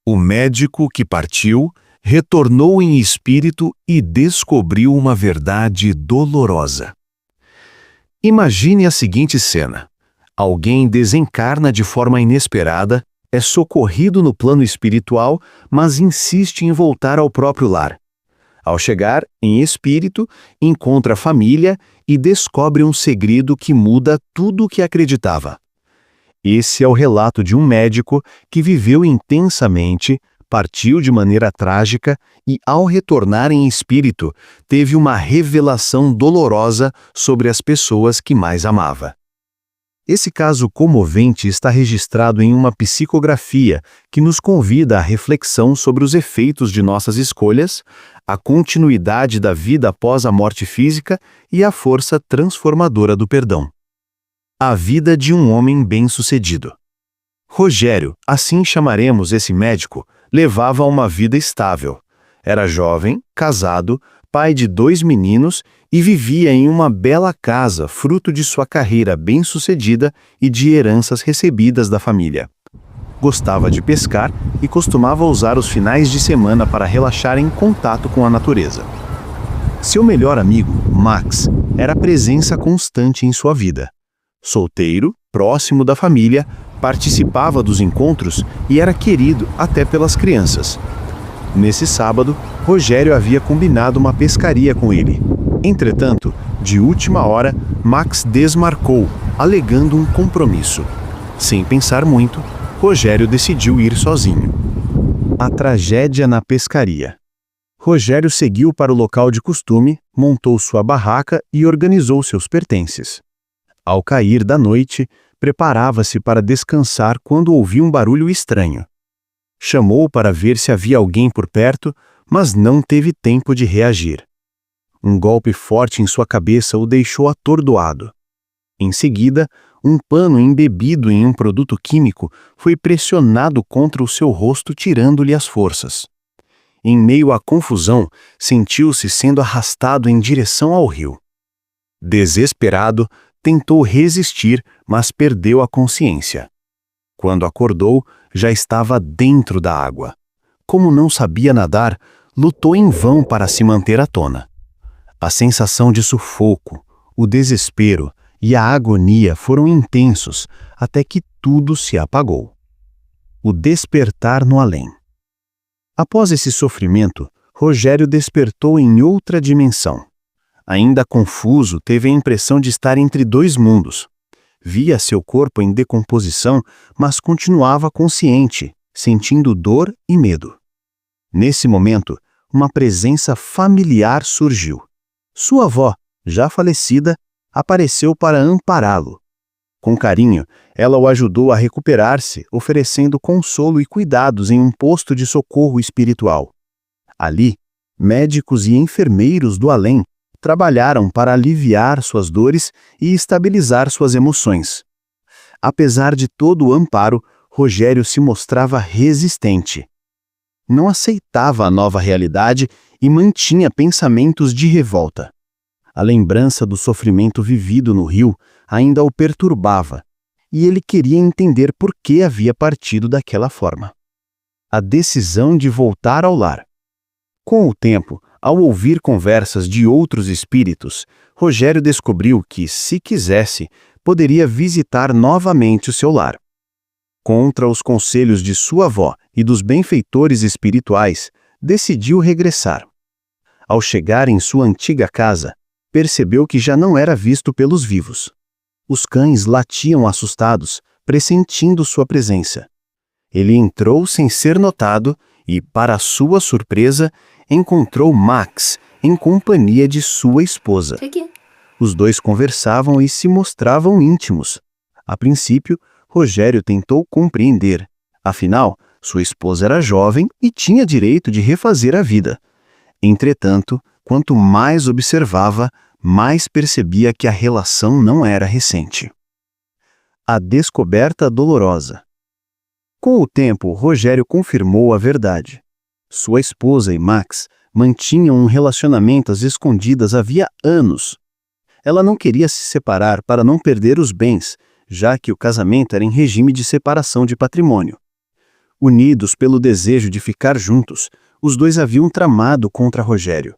O médico que partiu retornou em espírito e descobriu uma verdade dolorosa. Imagine a seguinte cena. Alguém desencarna de forma inesperada, é socorrido no plano espiritual, mas insiste em voltar ao próprio lar. Ao chegar, em espírito, encontra a família e descobre um segredo que muda tudo o que acreditava. Esse é o relato de um médico que viveu intensamente, partiu de maneira trágica e, ao retornar em espírito, teve uma revelação dolorosa sobre as pessoas que mais amava. Esse caso comovente está registrado em uma psicografia que nos convida à reflexão sobre os efeitos de nossas escolhas, a continuidade da vida após a morte física e a força transformadora do perdão. A vida de um homem bem-sucedido. Rogério, assim chamaremos esse médico, levava uma vida estável. Era jovem, casado, pai de 2 meninos e vivia em uma bela casa, fruto de sua carreira bem-sucedida e de heranças recebidas da família. Gostava de pescar e costumava usar os finais de semana para relaxar em contato com a natureza. Seu melhor amigo, Max, era presença constante em sua vida. Solteiro, próximo da família, participava dos encontros e era querido até pelas crianças. Nesse sábado, Rogério havia combinado uma pescaria com ele. Entretanto, de última hora, Max desmarcou, alegando um compromisso. Sem pensar muito, Rogério decidiu ir sozinho. A tragédia na pescaria. Rogério seguiu para o local de costume, montou sua barraca e organizou seus pertences. Ao cair da noite, preparava-se para descansar quando ouviu um barulho estranho. Chamou para ver se havia alguém por perto, mas não teve tempo de reagir. Um golpe forte em sua cabeça o deixou atordoado. Em seguida, um pano embebido em um produto químico foi pressionado contra o seu rosto, tirando-lhe as forças. Em meio à confusão, sentiu-se sendo arrastado em direção ao rio. Desesperado, tentou resistir, mas perdeu a consciência. Quando acordou, já estava dentro da água. Como não sabia nadar, lutou em vão para se manter à tona. A sensação de sufoco, o desespero e a agonia foram intensos até que tudo se apagou. O despertar no além. Após esse sofrimento, Rogério despertou em outra dimensão. Ainda confuso, teve a impressão de estar entre 2 mundos. Via seu corpo em decomposição, mas continuava consciente, sentindo dor e medo. Nesse momento, uma presença familiar surgiu. Sua avó, já falecida, apareceu para ampará-lo. Com carinho, ela o ajudou a recuperar-se, oferecendo consolo e cuidados em um posto de socorro espiritual. Ali, médicos e enfermeiros do além trabalharam para aliviar suas dores e estabilizar suas emoções. Apesar de todo o amparo, Rogério se mostrava resistente. Não aceitava a nova realidade e mantinha pensamentos de revolta. A lembrança do sofrimento vivido no rio ainda o perturbava, e ele queria entender por que havia partido daquela forma. A decisão de voltar ao lar. Com o tempo, ao ouvir conversas de outros espíritos, Rogério descobriu que, se quisesse, poderia visitar novamente o seu lar. Contra os conselhos de sua avó e dos benfeitores espirituais, decidiu regressar. Ao chegar em sua antiga casa, percebeu que já não era visto pelos vivos. Os cães latiam assustados, pressentindo sua presença. Ele entrou sem ser notado e, para sua surpresa, encontrou Max em companhia de sua esposa. Os 2 conversavam e se mostravam íntimos. A princípio, Rogério tentou compreender. Afinal, sua esposa era jovem e tinha direito de refazer a vida. Entretanto, quanto mais observava, mais percebia que a relação não era recente. A descoberta dolorosa. Com o tempo, Rogério confirmou a verdade. Sua esposa e Max mantinham um relacionamento às escondidas havia anos. Ela não queria se separar para não perder os bens, já que o casamento era em regime de separação de patrimônio. Unidos pelo desejo de ficar juntos, os dois haviam tramado contra Rogério.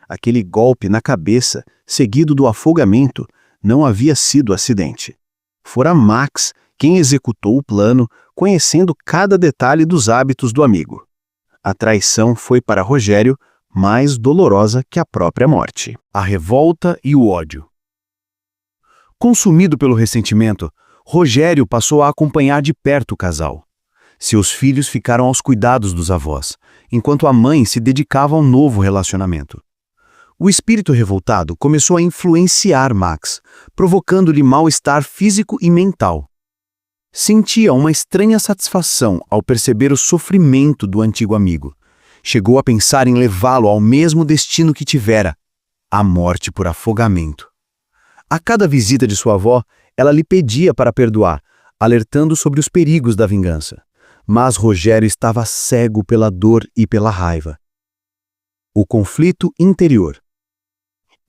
Aquele golpe na cabeça, seguido do afogamento, não havia sido acidente. Fora Max quem executou o plano, conhecendo cada detalhe dos hábitos do amigo. A traição foi para Rogério mais dolorosa que a própria morte. A revolta e o ódio. Consumido pelo ressentimento, Rogério passou a acompanhar de perto o casal. Seus filhos ficaram aos cuidados dos avós, enquanto a mãe se dedicava ao novo relacionamento. O espírito revoltado começou a influenciar Max, provocando-lhe mal-estar físico e mental. Sentia uma estranha satisfação ao perceber o sofrimento do antigo amigo. Chegou a pensar em levá-lo ao mesmo destino que tivera, a morte por afogamento. A cada visita de sua avó, ela lhe pedia para perdoar, alertando sobre os perigos da vingança. Mas Rogério estava cego pela dor e pela raiva. O conflito interior.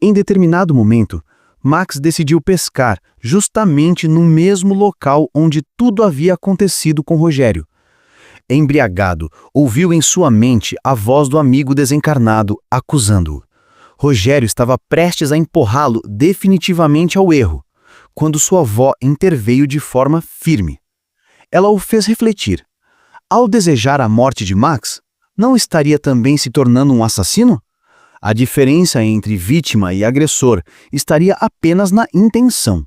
Em determinado momento, Max decidiu pescar justamente no mesmo local onde tudo havia acontecido com Rogério. Embriagado, ouviu em sua mente a voz do amigo desencarnado, acusando-o. Rogério estava prestes a empurrá-lo definitivamente ao erro, quando sua avó interveio de forma firme. Ela o fez refletir. Ao desejar a morte de Max, não estaria também se tornando um assassino? A diferença entre vítima e agressor estaria apenas na intenção.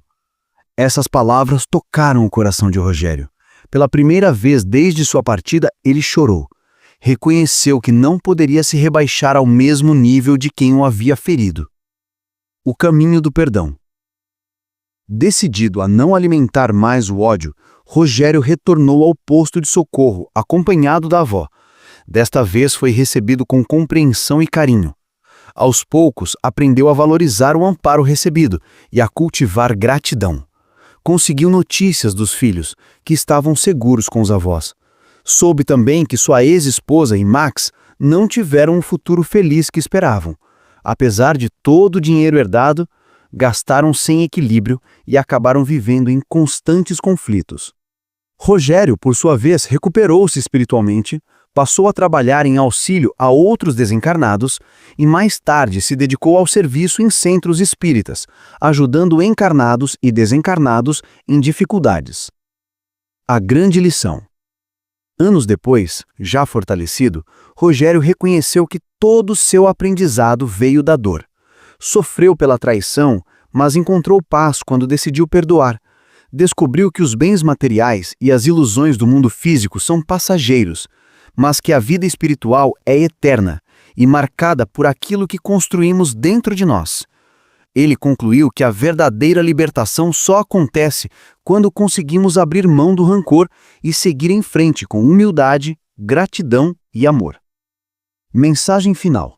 Essas palavras tocaram o coração de Rogério. Pela primeira vez desde sua partida, ele chorou. Reconheceu que não poderia se rebaixar ao mesmo nível de quem o havia ferido. O caminho do perdão. Decidido a não alimentar mais o ódio, Rogério retornou ao posto de socorro, acompanhado da avó. Desta vez foi recebido com compreensão e carinho. Aos poucos, aprendeu a valorizar o amparo recebido e a cultivar gratidão. Conseguiu notícias dos filhos, que estavam seguros com os avós. Soube também que sua ex-esposa e Max não tiveram o futuro feliz que esperavam. Apesar de todo o dinheiro herdado, gastaram sem equilíbrio e acabaram vivendo em constantes conflitos. Rogério, por sua vez, recuperou-se espiritualmente, passou a trabalhar em auxílio a outros desencarnados e mais tarde se dedicou ao serviço em centros espíritas, ajudando encarnados e desencarnados em dificuldades. A grande lição. Anos depois, já fortalecido, Rogério reconheceu que todo seu aprendizado veio da dor. Sofreu pela traição, mas encontrou paz quando decidiu perdoar. Descobriu que os bens materiais e as ilusões do mundo físico são passageiros, mas que a vida espiritual é eterna e marcada por aquilo que construímos dentro de nós. Ele concluiu que a verdadeira libertação só acontece quando conseguimos abrir mão do rancor e seguir em frente com humildade, gratidão e amor. Mensagem final.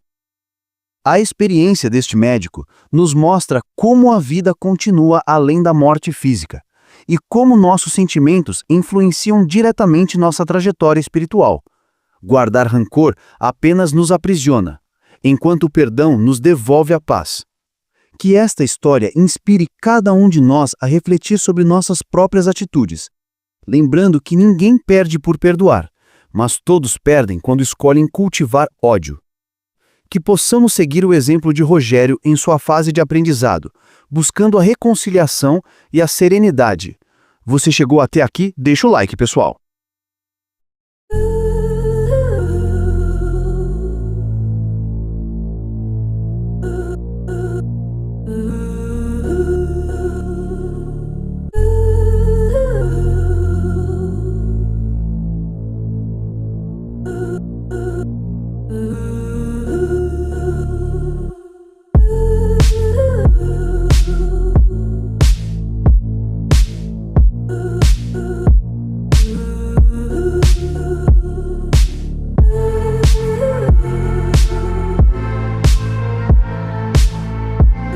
A experiência deste médico nos mostra como a vida continua além da morte física e como nossos sentimentos influenciam diretamente nossa trajetória espiritual. Guardar rancor apenas nos aprisiona, enquanto o perdão nos devolve a paz. Que esta história inspire cada um de nós a refletir sobre nossas próprias atitudes, lembrando que ninguém perde por perdoar, mas todos perdem quando escolhem cultivar ódio. Que possamos seguir o exemplo de Rogério em sua fase de aprendizado, buscando a reconciliação e a serenidade. Você chegou até aqui? Deixa o like, pessoal!